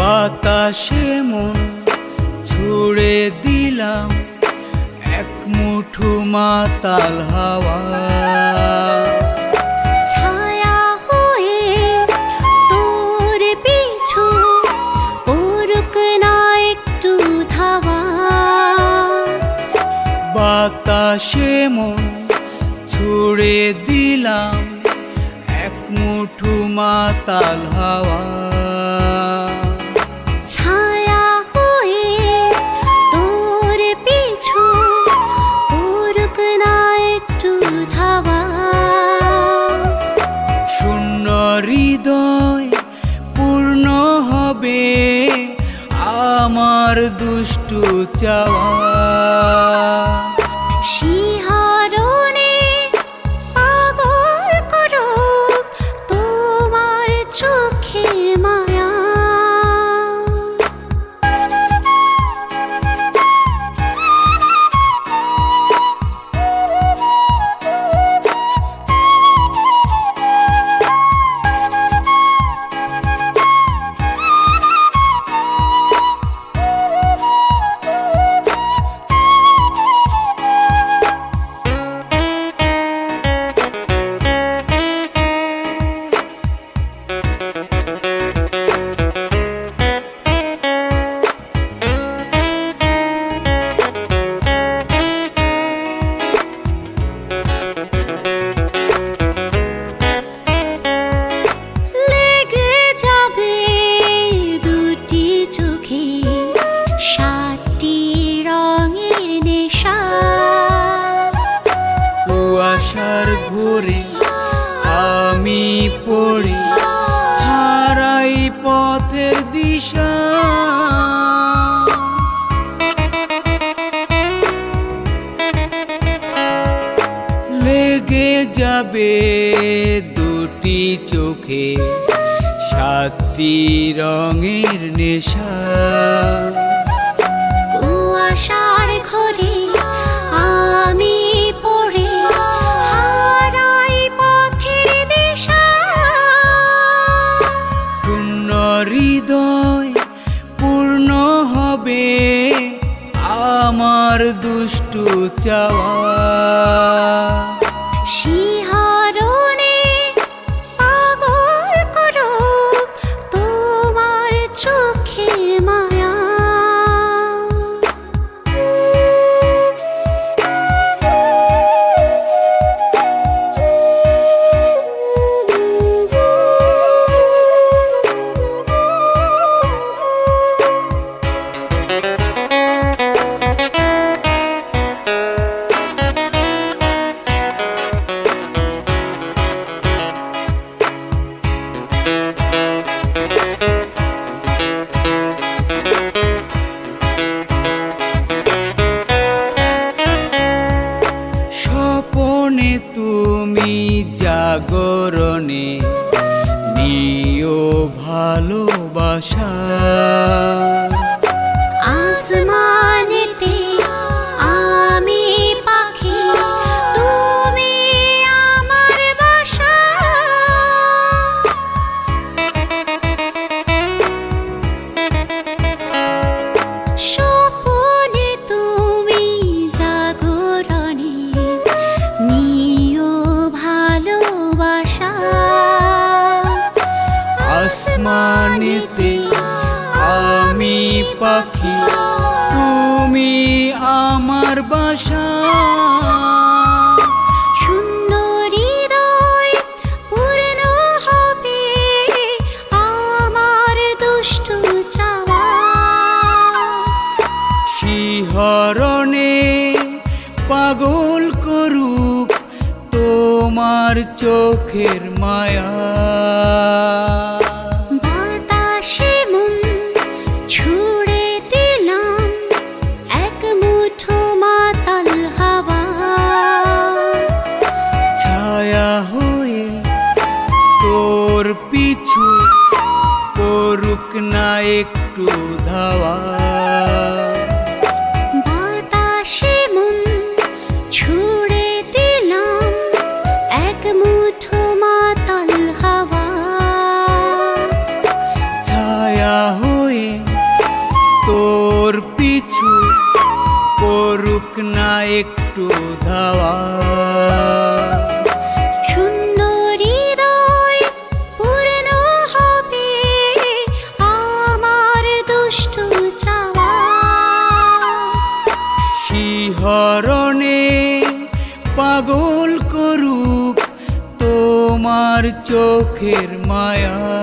বাতাসে মন ছুড়ে দিলাম এক মুঠো মাতাল হাওয়া। ছায়া হয়ে তোর পিছু করুক না একটু ধাওয়া। বাতাসে মন ছুড়ে দিলাম এক মুঠো মাতাল হাওয়া। ছায়া হয়ে তোর পিছু করুক না একটু ধাওয়া। শূন্য হৃদয় পূর্ণ হবে আমার দুষ্টু চাওয়া। শিহরণে পাগল করুক তোমার চোখের মায়া। কুয়াশার ঘুরে আমি পড়ি হারাই পথের দিশা। লেগে যাবে দুটি চোখে সাতটি রঙের নেশা। কুয়াশার ঘরে আমি পড়ে হারাই পথের দিশা। শূন্য হৃদয় পূর্ণ হবে আমার দুষ্টু চাওয়া। শিহরণে পাগল করুক তোমার চোখের মায়া। স্বপনে তুমি জাগরণে নিও ভালোবাসা। আসমানেতে আমি পাখি তুমি আমার বাসা। স্বপনে তুমি জাগরণে নিও ভালোবাসা। আসমানেতে আমি পাখি তুমি আমার বাসা। শূন্য হৃদয় পূর্ণ হবে আমার দুষ্টু চাওয়া। শিহরণে পাগল করুক তোমার চোখের মায়া। বাতাসে মন ছুড়ে দিলাম এক মুঠো মাতাল হাওয়া। ছায়া হয়ে তোর পিছু করুক না একটু ধাওয়া। বাতাসে মন ছুড়ে দিলাম এক মুঠো মাতাল হাওয়া। ছায়া হয়ে একটু ধাওয়া। শূন্য হৃদয় পূর্ণ হবে আমার দুষ্ট চাওয়া। শিহরণে পাগল করুক তোমার চোখের মায়া।